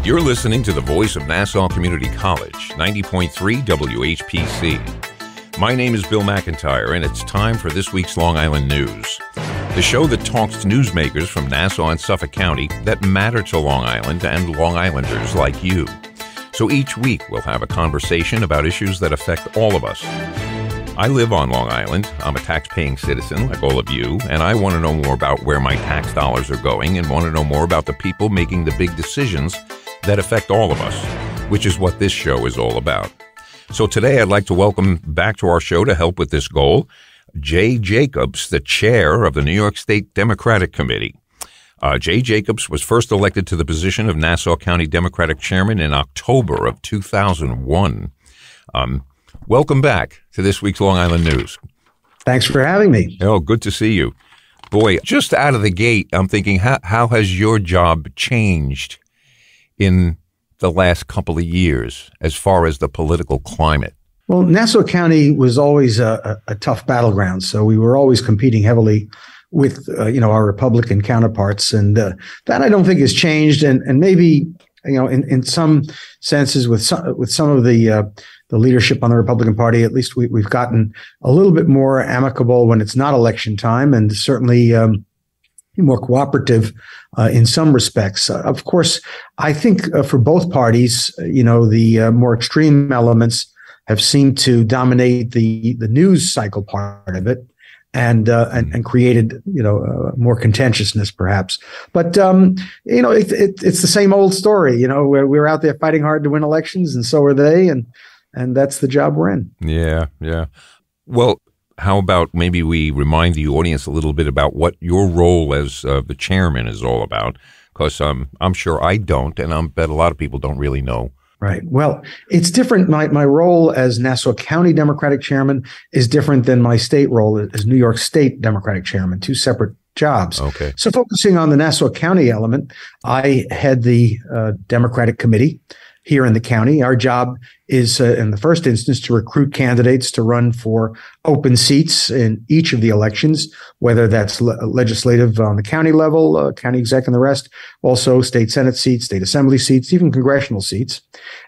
You're listening to the voice of Nassau Community College, 90.3 WHPC. My name is Bill McIntyre, and it's time for this week's Long Island News, the show that talks to newsmakers from Nassau and Suffolk County that matter to Long Island and Long Islanders like you. So each week we'll have a conversation about issues that affect all of us. I live on Long Island. I'm a tax-paying citizen like all of you, and I want to know more about where my tax dollars are going and want to know more about the people making the big decisions that affect all of us, which is what this show is all about. So today I'd like to welcome back to our show to help with this goal, Jay Jacobs, the chair of the New York State Democratic Committee. Jay Jacobs was first elected to the position of Nassau County Democratic Chairman in October of 2001. Welcome back to this week's Long Island News. Thanks for having me. Oh, good to see you. Boy, just out of the gate, I'm thinking, how has your job changed in the last couple of years as far as the political climate? Well, Nassau County was always a tough battleground, so we were always competing heavily with our Republican counterparts, and that I don't think has changed. And maybe in some senses with some of the leadership on the Republican Party, at least we've gotten a little bit more amicable when it's not election time, and certainly more cooperative in some respects. Of course, I think for both parties, the more extreme elements have seemed to dominate the news cycle part of it, and created more contentiousness perhaps. But it's the same old story. We're out there fighting hard to win elections, and so are they, and that's the job we're in. Yeah. Well, how about maybe we remind the audience a little bit about what your role as the chairman is all about? Because I'm sure I don't, and I bet a lot of people don't really know. Right. Well, it's different. My role as Nassau County Democratic Chairman is different than my state role as New York State Democratic Chairman, two separate jobs. Okay. So focusing on the Nassau County element, I head the Democratic Committee here in the county. Our job is, in the first instance, to recruit candidates to run for open seats in each of the elections, whether that's legislative on the county level, county exec and the rest, also state Senate seats, state assembly seats, even congressional seats,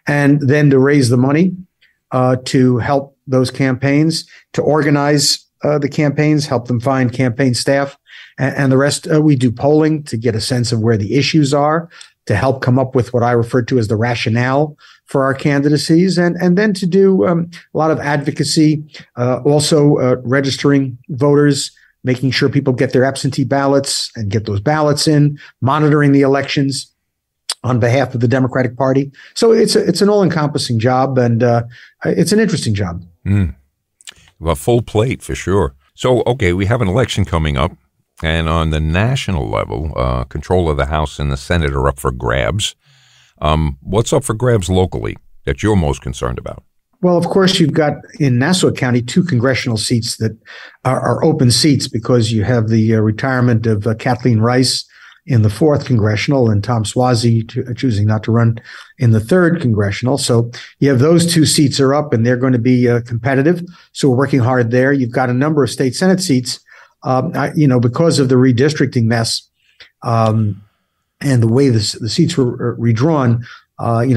and then to raise the money to help those campaigns, to organize the campaigns, help them find campaign staff, and the rest. We do polling to get a sense of where the issues are, to help come up with what I refer to as the rationale for our candidacies, and then to do a lot of advocacy, also registering voters, making sure people get their absentee ballots and get those ballots in, monitoring the elections on behalf of the Democratic Party. So it's an all-encompassing job, and it's an interesting job. Well, full plate for sure. So, okay, we have an election coming up. And on the national level, control of the House and the Senate are up for grabs. What's up for grabs locally that you're most concerned about? Well, of course, you've got in Nassau County 2 congressional seats that are open seats because you have the retirement of Kathleen Rice in the 4th congressional and Tom Suozzi choosing not to run in the 3rd congressional. So you have those 2 seats are up, and they're going to be competitive. So we're working hard there. You've got a number of state Senate seats. Because of the redistricting mess and the way the seats were redrawn,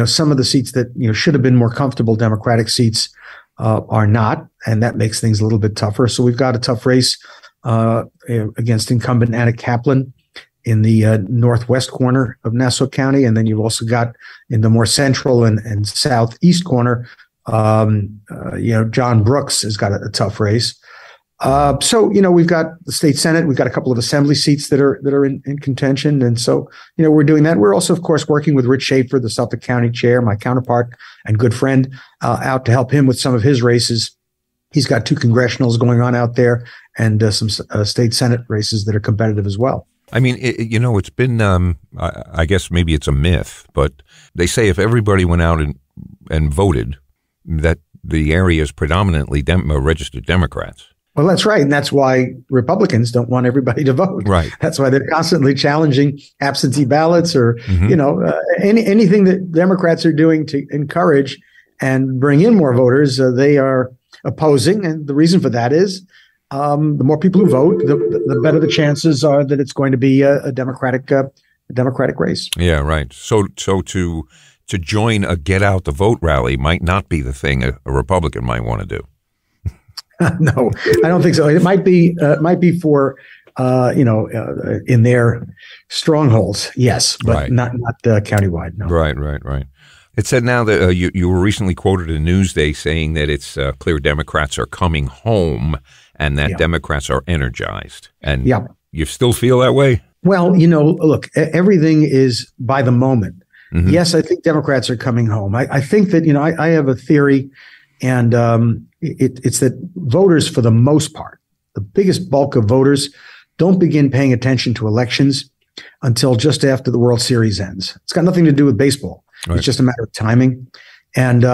some of the seats that should have been more comfortable Democratic seats are not, and that makes things a little bit tougher. So we've got a tough race against incumbent Anna Kaplan in the northwest corner of Nassau County, and then you've also got in the more central and southeast corner, John Brooks has got a tough race. So we've got the state Senate, we've got a couple of assembly seats that are in contention. And so, we're doing that. We're also, of course, working with Rich Schaefer, the Suffolk County chair, my counterpart and good friend, out to help him with some of his races. He's got 2 congressionals going on out there and some state Senate races that are competitive as well. I mean, it's been, I guess maybe it's a myth, but they say if everybody went out and voted, that the area is predominantly registered Democrats. Well, that's right. And that's why Republicans don't want everybody to vote. Right. That's why they're constantly challenging absentee ballots or, anything that Democrats are doing to encourage and bring in more voters, they are opposing. And the reason for that is the more people who vote, the better the chances are that it's going to be a Democratic Democratic race. Yeah, right. So to join a get out the vote rally might not be the thing a Republican might want to do. No, I don't think so. It might be for in their strongholds, yes, but right. not countywide. No. Right. It said now that you were recently quoted in Newsday saying that it's clear Democrats are coming home and that Democrats are energized. And you still feel that way? Well, look, everything is by the moment. Mm-hmm. Yes, I think Democrats are coming home. I think that, I have a theory, and it's that voters, for the most part, the biggest bulk of voters don't begin paying attention to elections until just after the World Series ends. It's got nothing to do with baseball. Right. It's just a matter of timing. And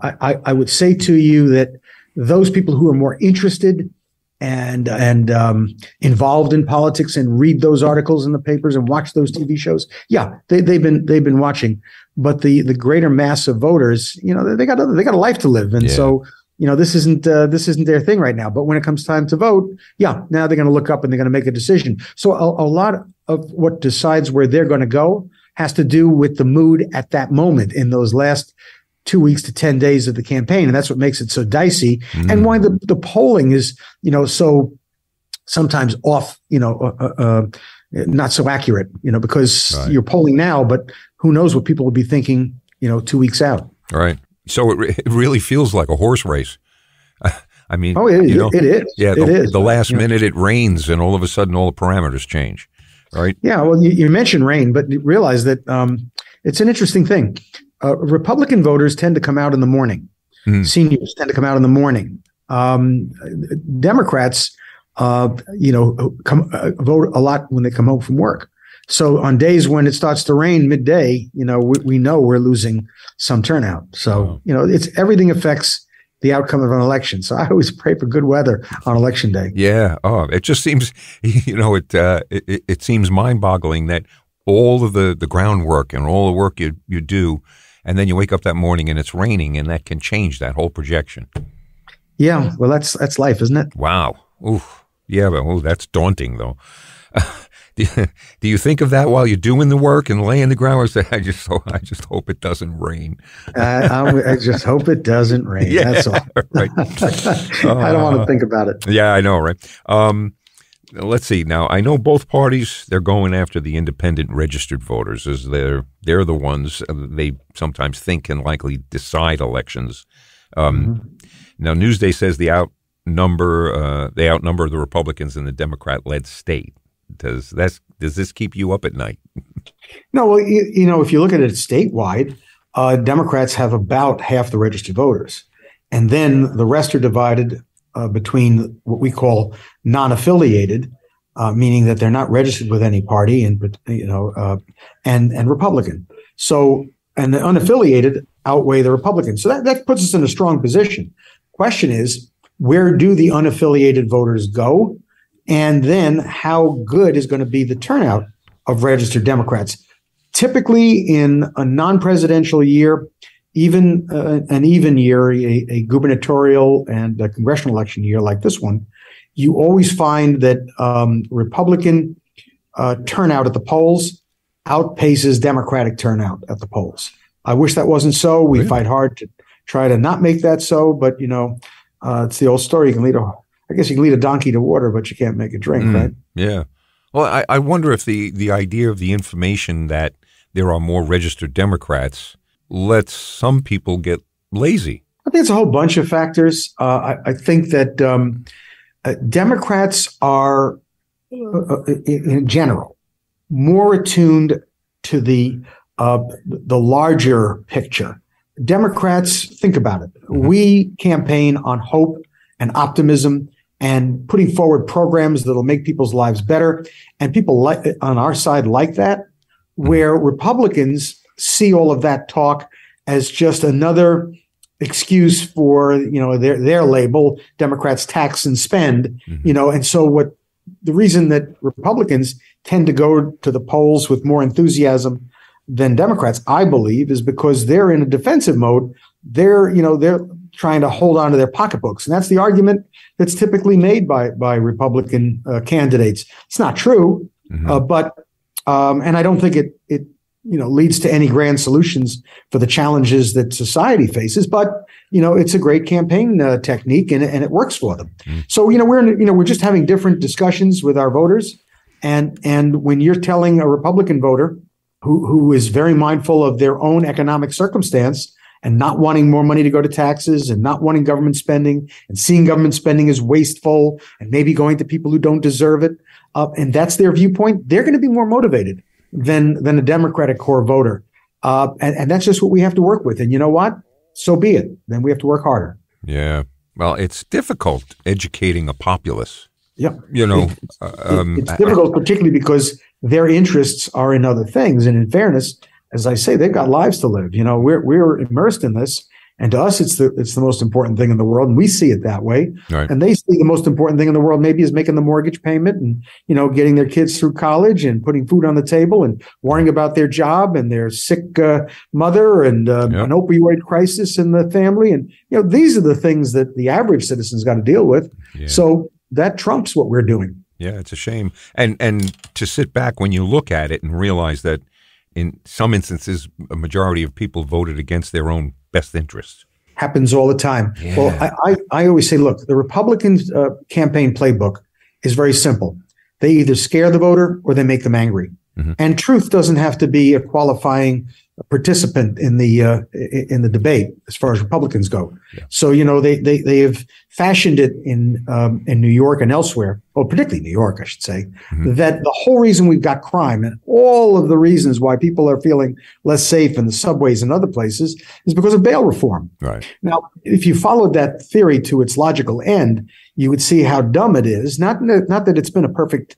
I would say to you that those people who are more interested and involved in politics and read those articles in the papers and watch those TV shows, they've been watching. But the greater mass of voters, they got a life to live, and so this isn't their thing right now. But when it comes time to vote, now they're going to look up and they're going to make a decision. So a lot of what decides where they're going to go has to do with the mood at that moment in those last 2 weeks to 10 days of the campaign. And that's what makes it so dicey, and why the polling is, so sometimes off, not so accurate, because you're polling now, but who knows what people will be thinking, 2 weeks out. Right. So it really feels like a horse race. I mean, it is. Yeah. It is. The last minute it rains and all of a sudden all the parameters change. Right. Yeah. Well, you mentioned rain, but realize that it's an interesting thing. Republican voters tend to come out in the morning. Seniors tend to come out in the morning. Democrats, vote a lot when they come home from work. So on days when it starts to rain midday, we know we're losing some turnout. So, it's everything affects the outcome of an election. So I always pray for good weather on election day. Yeah. Oh, it just seems, it seems mind-boggling that all of the groundwork and all the work you do, and then you wake up that morning and it's raining, and that can change that whole projection. Yeah. Well, that's life, isn't it? Wow. Ooh. Yeah. But that's daunting, though. Do you think of that while you're doing the work and laying the ground? Or say, I just hope it doesn't rain. I just hope it doesn't rain. Yeah, that's all. Right. I don't want to think about it. Yeah, I know, right? Let's see. Now, I know both parties, they're going after the independent registered voters, as they're the ones they sometimes think can likely decide elections. Now, Newsday says they outnumber the Republicans in the Democrat-led state. Does this keep you up at night? No, well, if you look at it statewide, Democrats have about half the registered voters, and then the rest are divided between what we call non-affiliated, meaning that they're not registered with any party, and Republican. So, and the unaffiliated outweigh the Republicans. So that puts us in a strong position. Question is, where do the unaffiliated voters go? And then how good is going to be the turnout of registered Democrats? Typically in a non-presidential year, even an even year, a gubernatorial and a congressional election year like this one, you always find that Republican turnout at the polls outpaces Democratic turnout at the polls. I wish that wasn't so. We fight hard to try to not make that so, but it's the old story. I guess you can lead a donkey to water, but you can't make it drink, right? Yeah. Well, I wonder if the idea of the information that there are more registered Democrats lets some people get lazy. I think it's a whole bunch of factors. I think that Democrats are, in general, more attuned to the larger picture. Democrats, think about it. We campaign on hope and optimism and putting forward programs that'll make people's lives better. And people on our side like that, where Republicans see all of that talk as just another excuse for, their label, Democrats tax and spend, and so the reason that Republicans tend to go to the polls with more enthusiasm than Democrats, I believe, is because they're in a defensive mode. They're trying to hold on to their pocketbooks. And that's the argument that's typically made by Republican candidates. It's not true, but And I don't think it leads to any grand solutions for the challenges that society faces. But it's a great campaign technique, and it works for them. So we're just having different discussions with our voters, and when you're telling a Republican voter who is very mindful of their own economic circumstance and not wanting more money to go to taxes and not wanting government spending and seeing government spending as wasteful and maybe going to people who don't deserve it, and that's their viewpoint, they're going to be more motivated than a Democratic core voter. And that's just what we have to work with. And you know what? So be it. Then we have to work harder. Yeah. Well, it's difficult educating a populace. Yeah. It's difficult, particularly because their interests are in other things. And in fairness, as I say, they've got lives to live. We're immersed in this. And to us, it's the most important thing in the world, and we see it that way. Right. And they see the most important thing in the world maybe is making the mortgage payment and getting their kids through college and putting food on the table and worrying about their job and their sick mother and an opioid crisis in the family. And these are the things that the average citizen's got to deal with. Yeah. So that trumps what we're doing. Yeah, it's a shame. And to sit back when you look at it and realize that in some instances, a majority of people voted against their own best interests. Happens all the time. Yeah. Well, I always say, look, the Republican campaign playbook is very simple. They either scare the voter or they make them angry. Mm-hmm. And truth doesn't have to be a qualifying participant in the debate as far as Republicans go. Yeah. So they have fashioned it in New York and elsewhere, well, particularly New York, I should say, mm-hmm. that the whole reason we've got crime and all of the reasons why people are feeling less safe in the subways and other places is because of bail reform. Right. Now, if you followed that theory to its logical end, you would see how dumb it is. Not that it's been a perfect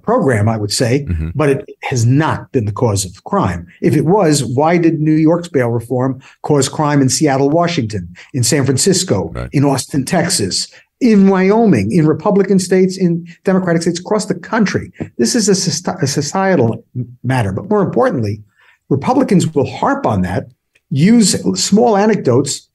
program, I would say, mm-hmm. but it has not been the cause of crime. If it was, why did New York's bail reform cause crime in Seattle, Washington, in San Francisco, right. in Austin, Texas, in Wyoming, in Republican states, in Democratic states across the country? This is a societal matter. But more importantly, Republicans will harp on that, use small anecdotes,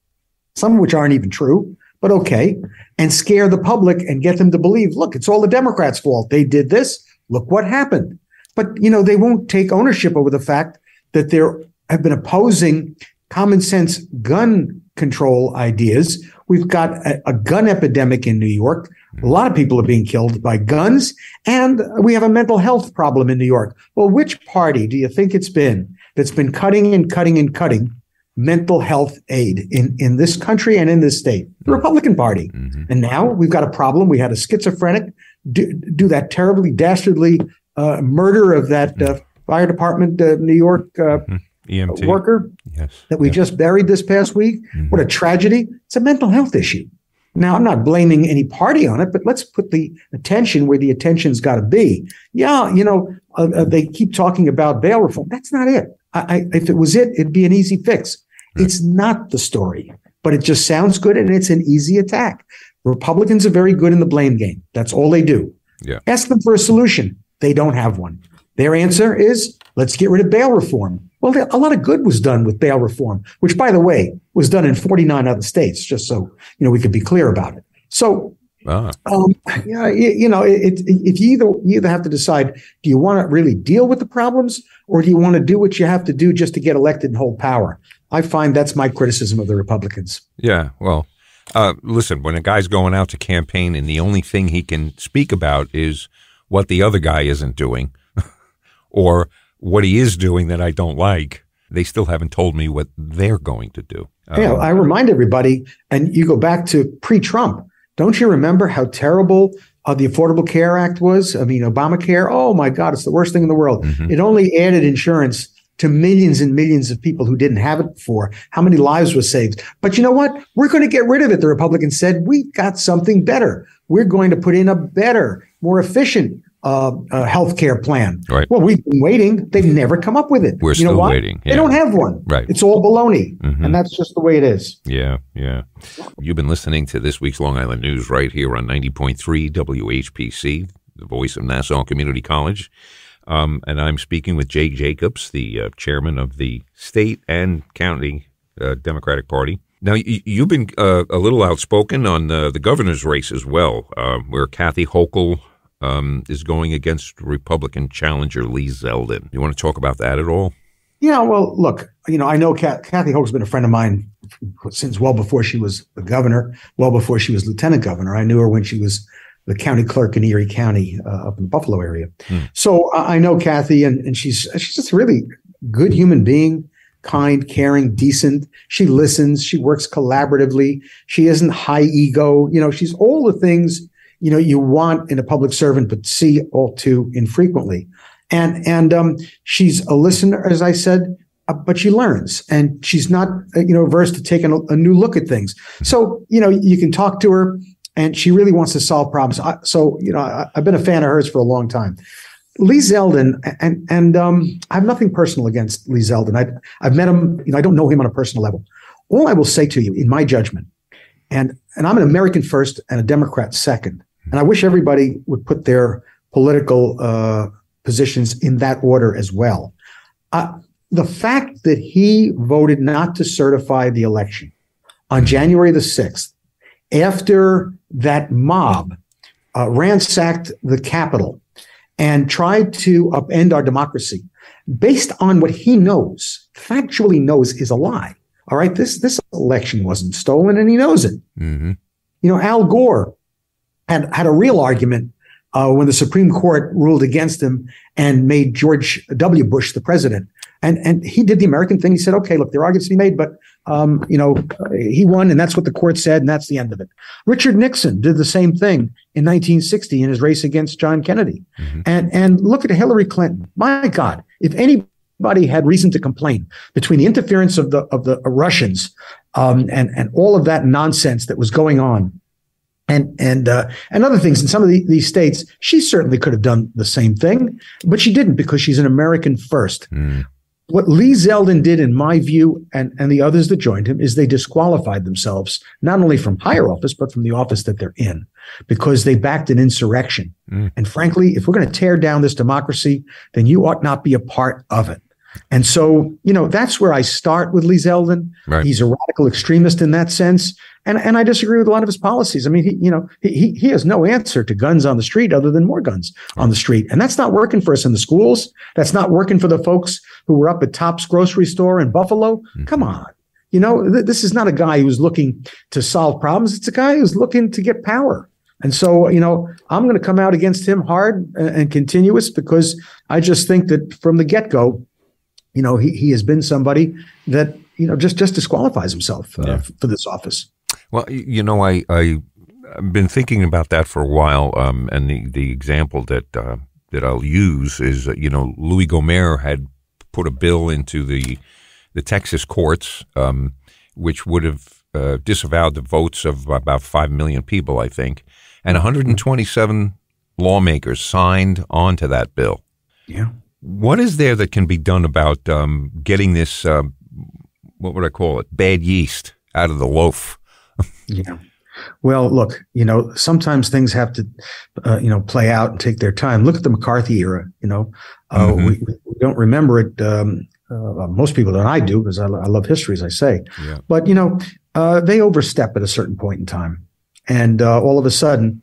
some of which aren't even true, but okay, and scare the public and get them to believe, look, it's all the Democrats' fault. They did this. Look what happened. But, they won't take ownership over the fact that there have been opposing common sense gun control ideas. We've got a gun epidemic in New York. A lot of people are being killed by guns, and we have a mental health problem in New York. Well, which party do you think it's been that's been cutting and cutting and cutting mental health aid in this country and in this state? The Republican Party. Mm-hmm. And now we've got a problem. We had a schizophrenic do that terribly, dastardly murder of that fire department New York EMT worker that we just buried this past week. Mm-hmm. What a tragedy. It's a mental health issue. Now, I'm not blaming any party on it, but let's put the attention where the attention's got to be. Yeah, they keep talking about bail reform. That's not it. If it was it, it'd be an easy fix. It's not the story, but it just sounds good and it's an easy attack. Republicans are very good in the blame game. That's all they do. Yeah. Ask them for a solution. They don't have one. Their answer is, let's get rid of bail reform. Well, a lot of good was done with bail reform, which, by the way, was done in 49 other states, just so we could be clear about it. So, if you either have to decide, do you want to really deal with the problems, or do you want to do what you have to do just to get elected and hold power? I find that's my criticism of the Republicans. Yeah, well, listen, when a guy's going out to campaign and the only thing he can speak about is what the other guy isn't doing or what he is doing that I don't like, they still haven't told me what they're going to do. I remind everybody, and you go back to pre-Trump, don't you remember how terrible the Affordable Care Act was? I mean, Obamacare, oh my God, it's the worst thing in the world. Mm-hmm. It only added insurance to millions and millions of people who didn't have it before. How many lives were saved? But you know what? We're going to get rid of it. The Republicans said, we've got something better. We're going to put in a better, more efficient health care plan. Right. Well, we've been waiting. They've never come up with it. We're still waiting. Yeah. They don't have one. Right. It's all baloney. Mm-hmm. And that's just the way it is. Yeah, yeah. You've been listening to this week's Long Island News right here on 90.3 WHPC, the voice of Nassau Community College. And I'm speaking with Jay Jacobs, the chairman of the state and county Democratic Party. Now, you've been a little outspoken on the governor's race as well, where Kathy Hochul is going against Republican challenger Lee Zeldin. You want to talk about that at all? Yeah, well, look, I know Kathy Hochul's been a friend of mine since well before she was the governor, well before she was lieutenant governor. I knew her when she was the county clerk in Erie County up in the Buffalo area. So I know Kathy, and she's just a really good human being, kind, caring, decent. She listens. She works collaboratively. She isn't high ego. She's all the things, you want in a public servant, but see all too infrequently. And she's a listener, as I said, but she learns, and she's not, averse to taking a new look at things. So, you can talk to her, and she really wants to solve problems. I've been a fan of hers for a long time. Lee Zeldin, and I have nothing personal against Lee Zeldin. I've met him. I don't know him on a personal level. All I will say to you, in my judgment, and I'm an American first and a Democrat second, and I wish everybody would put their political positions in that order as well. The fact that he voted not to certify the election on January the 6th, after that mob ransacked the Capitol and tried to upend our democracy, based on what he knows, factually knows, is a lie. All right, this election wasn't stolen, and he knows it. Al Gore had a real argument when the Supreme Court ruled against him and made George W. Bush the president. And he did the American thing. He said, okay, look, there are arguments to be made, but, he won, and that's what the court said, and that's the end of it. Richard Nixon did the same thing in 1960 in his race against John Kennedy. And look at Hillary Clinton. My God, if anybody had reason to complain between the interference of the Russians and all of that nonsense that was going on, and other things in some of these states, she certainly could have done the same thing, but she didn't, because she's an American first. What Lee Zeldin did, in my view, and the others that joined him, is they disqualified themselves not only from higher office, but from the office that they're in, because they backed an insurrection. And frankly, if we're going to tear down this democracy, then you ought not be a part of it. And so, that's where I start with Lee Zeldin. Right. He's a radical extremist in that sense. And I disagree with a lot of his policies. I mean, he has no answer to guns on the street other than more guns on the street. And that's not working for us in the schools. That's not working for the folks who were up at Tops grocery store in Buffalo. Come on. This is not a guy who's looking to solve problems. It's a guy who's looking to get power. And so, I'm going to come out against him hard and continuous, because I just think that from the get-go, he has been somebody that, just disqualifies himself for this office. Well, I've been thinking about that for a while, and the example that I'll use is, Louis Gohmert had put a bill into the Texas courts, which would have disavowed the votes of about 5 million people, I think, and 127 lawmakers signed onto that bill. Yeah. What is there that can be done about getting this, what would I call it, bad yeast out of the loaf? Yeah. Well, look, sometimes things have to, play out and take their time. Look at the McCarthy era. We don't remember it. Most people don't. I do, because I love history, as I say. Yeah. But, they overstep at a certain point in time. And all of a sudden,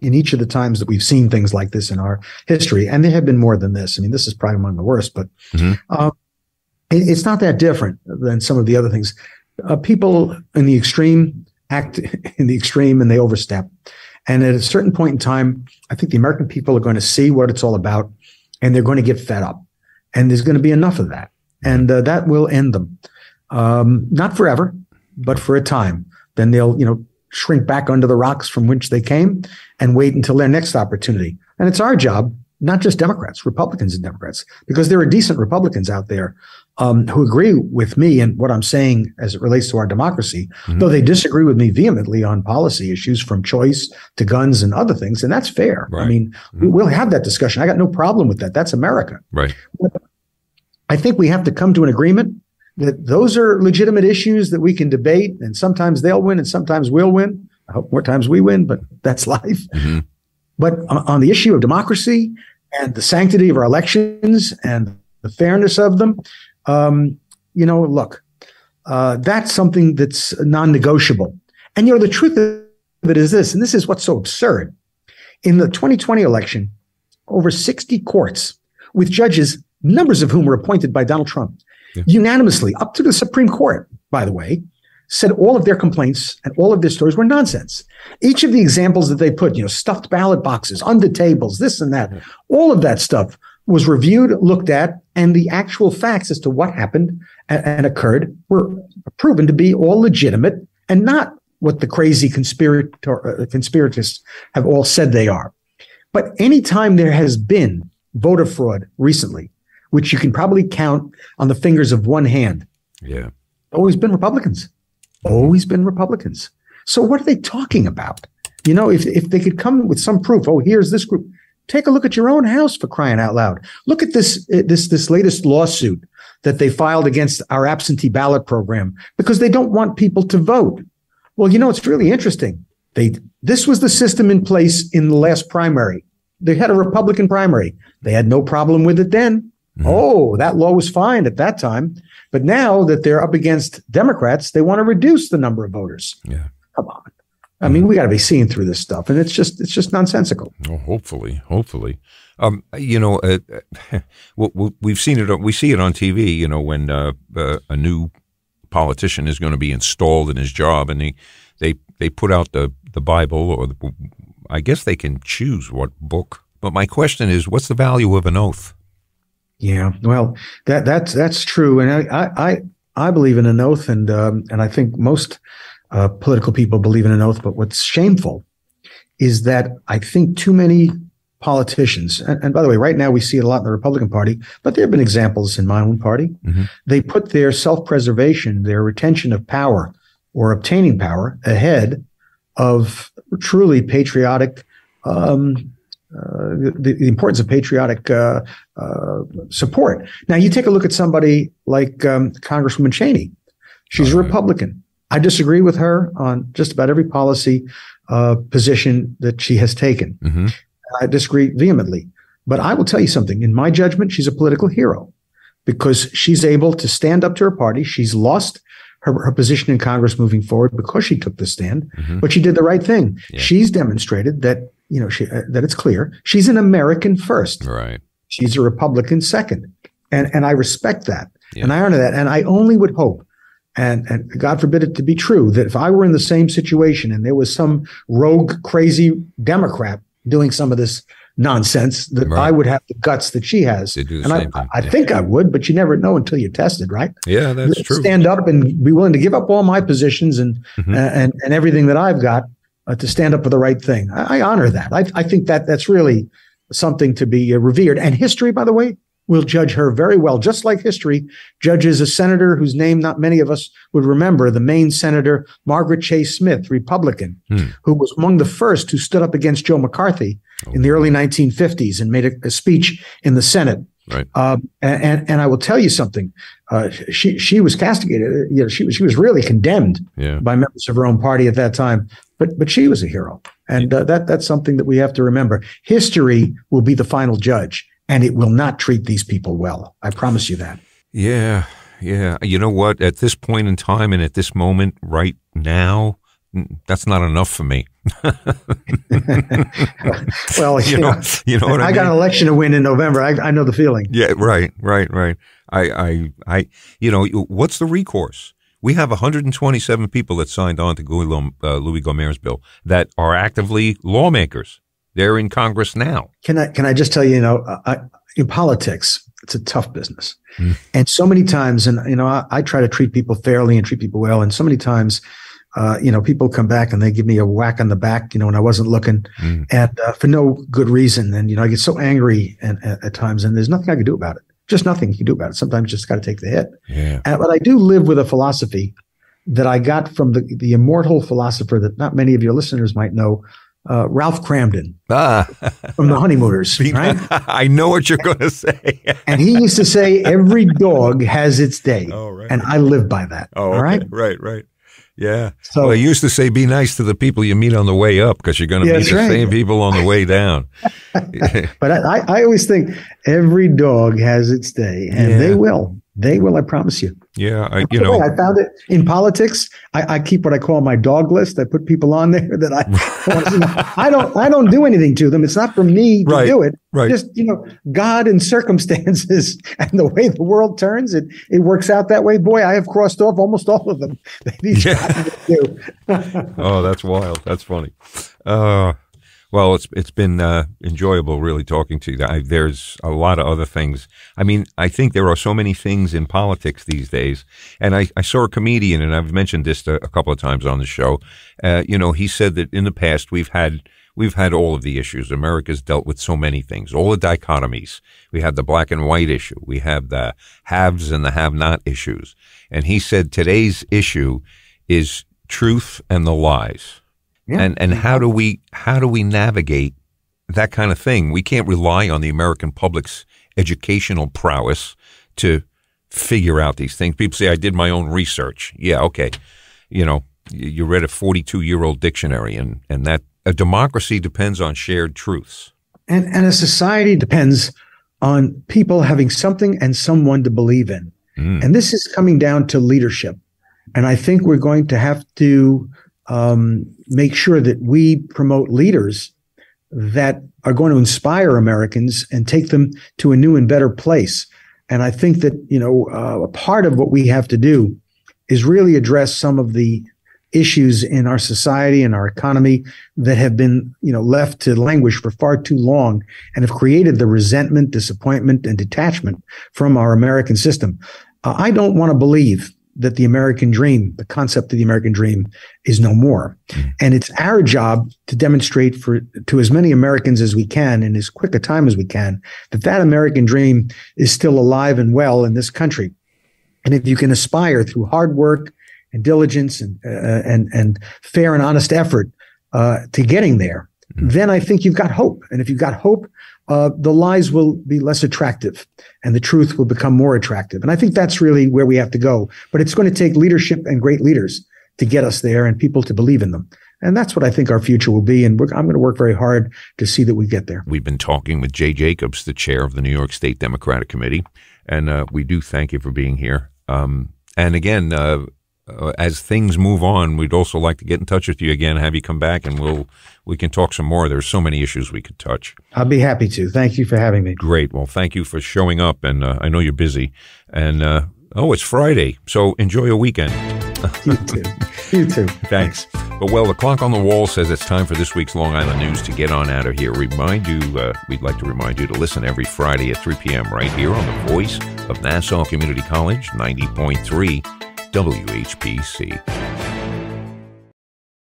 in each of the times that we've seen things like this in our history, and there have been more than this. I mean, this is probably among the worst, but it's not that different than some of the other things. People in the extreme act in the extreme, and they overstep. And at a certain point in time, I think the American people are going to see what it's all about, and they're going to get fed up. And there's going to be enough of that. And that will end them. Not forever, but for a time. Then they'll, shrink back under the rocks from which they came and wait until their next opportunity. And it's our job, not just Democrats, Republicans and Democrats, because there are decent Republicans out there who agree with me and what I'm saying as it relates to our democracy, though they disagree with me vehemently on policy issues, from choice to guns and other things. And that's fair. Right. I mean, we'll have that discussion. I got no problem with that. That's America. Right. I think we have to come to an agreement that those are legitimate issues that we can debate, and sometimes they'll win and sometimes we'll win. I hope more times we win, but that's life. But on the issue of democracy and the sanctity of our elections and the fairness of them, look, that's something that's non-negotiable. And, the truth of it is this, and this is what's so absurd, In the 2020 election, over 60 courts with judges, numbers of whom were appointed by Donald Trump, unanimously, up to the Supreme Court, by the way, said all of their complaints and all of their stories were nonsense. Each of the examples that they put, stuffed ballot boxes, under tables, this and that, all of that stuff was reviewed, looked at, and the actual facts as to what happened and occurred were proven to be all legitimate and not what the crazy conspiratists have all said they are. But anytime there has been voter fraud recently, which you can probably count on the fingers of one hand, always been Republicans. Always been Republicans. So what are they talking about? If they could come with some proof, here's this group. Take a look at your own house, for crying out loud. Look at this latest lawsuit that they filed against our absentee ballot program because they don't want people to vote. Well, it's really interesting. This was the system in place in the last primary. They had a Republican primary. They had no problem with it then. Mm-hmm. That law was fine at that time. But now that they're up against Democrats, they want to reduce the number of voters. Yeah. Come on. I mean, we got to be seeing through this stuff, and it's just nonsensical. Oh, hopefully. We've seen it. We see it on TV. When a new politician is going to be installed in his job, and they put out the Bible, or I guess they can choose what book. But my question is, what's the value of an oath? Yeah, well, that's true, and I believe in an oath, and I think most political people believe in an oath. But what's shameful is that I think too many politicians, and by the way, right now we see it a lot in the Republican Party, but there have been examples in my own party. Mm-hmm. They put their self-preservation, their retention of power or obtaining power ahead of truly patriotic, the importance of patriotic support. Now, you take a look at somebody like Congresswoman Cheney. She's a Republican. I disagree with her on just about every policy position that she has taken. Mm-hmm. I disagree vehemently. But I will tell you something. In my judgment, she's a political hero because she's able to stand up to her party. She's lost her position in Congress moving forward because she took the stand, but she did the right thing. Yeah. She's demonstrated that, that it's clear she's an American first. Right. She's a Republican second. And I respect that. Yeah. And I honor that. And I only would hope, and God forbid it to be true, that if I were in the same situation and there was some rogue, crazy Democrat doing some of this nonsense, that I would have the guts that she has. And I think I would, but you never know until you're tested, right? Yeah, that's true. Stand up and be willing to give up all my positions and everything that I've got to stand up for the right thing. I honor that. I think that's really something to be revered. And history, by the way, will judge her very well, just like history judges a senator whose name not many of us would remember, the Maine Senator Margaret Chase Smith, Republican, who was among the first who stood up against Joe McCarthy in the early 1950s and made a speech in the Senate. Right. And I will tell you something. She was castigated. She was really condemned by members of her own party at that time. But she was a hero, and that's something that we have to remember. History will be the final judge, and it will not treat these people well. I promise you that. Yeah. You know what? At this point in time and at this moment right now, that's not enough for me. Well, you know what I mean? I got an election to win in November. I know the feeling. Yeah, right. What's the recourse? We have 127 people that signed on to Louis Gohmere's bill that are actively lawmakers. They're in Congress now. Can I just tell you, in politics, it's a tough business. And so many times, and, I try to treat people fairly and treat people well. And so many times, people come back and they give me a whack on the back, when I wasn't looking, and for no good reason. And, I get so angry at times, and there's nothing I can do about it. Just nothing you can do about it. Sometimes you just got to take the hit. Yeah. But I do live with a philosophy that I got from the immortal philosopher that not many of your listeners might know, Ralph Cramden from the Honeymooners, right? I know what you're going to say. And he used to say, every dog has its day. Oh, right. And I live by that. Oh, okay. All right? Right. Yeah. So I used to say, be nice to the people you meet on the way up because you're going to meet the same people on the way down. But I always think every dog has its day, and they will. They will, I promise you. Yeah, I found it in politics. I keep what I call my dog list. I put people on there that I don't do anything to them. It's not for me to do it. Right. Just, God and circumstances and the way the world turns, it works out that way. Boy, I have crossed off almost all of them. Oh, that's wild. That's funny. Well, it's been enjoyable really talking to you. There's a lot of other things. I mean, I think there are so many things in politics these days. And I saw a comedian, and I've mentioned this a couple of times on the show. He said that in the past we've had all of the issues. America's dealt with so many things, all the dichotomies. We have the black and white issue. We have the haves and the have-not issues. And he said today's issue is truth and the lies. Yeah. And how do we navigate that kind of thing? We can't rely on the American public's educational prowess to figure out these things. People say, I did my own research. Yeah, okay. You read a 42-year-old dictionary, and that a democracy depends on shared truths. And a society depends on people having something and someone to believe in. And this is coming down to leadership. And I think we're going to have to make sure that we promote leaders that are going to inspire Americans and take them to a new and better place. And I think that, a part of what we have to do is really address some of the issues in our society and our economy that have been, left to languish for far too long and have created the resentment, disappointment, and detachment from our American system. I don't want to believe that the American dream, the concept of the American dream, is no more. And it's our job to demonstrate to as many Americans as we can in as quick a time as we can that American dream is still alive and well in this country. And if you can aspire through hard work and diligence and fair and honest effort to getting there, then I think you've got hope. And if you've got hope, the lies will be less attractive and the truth will become more attractive. And I think that's really where we have to go. But it's going to take leadership and great leaders to get us there and people to believe in them. And that's what I think our future will be. And I'm going to work very hard to see that we get there. We've been talking with Jay Jacobs, the chair of the New York State Democratic Committee. And we do thank you for being here. And again, as things move on, we'd also like to get in touch with you again, have you come back, and we can talk some more. There's so many issues we could touch. I'll be happy to. Thank you for having me. Great. Well, thank you for showing up, and I know you're busy. And, it's Friday, so enjoy your weekend. You too. You too. Thanks. But, the clock on the wall says it's time for this week's Long Island News to get on out of here. We'd like to remind you to listen every Friday at 3 p.m. right here on the voice of Nassau Community College, 90.3 WHPC.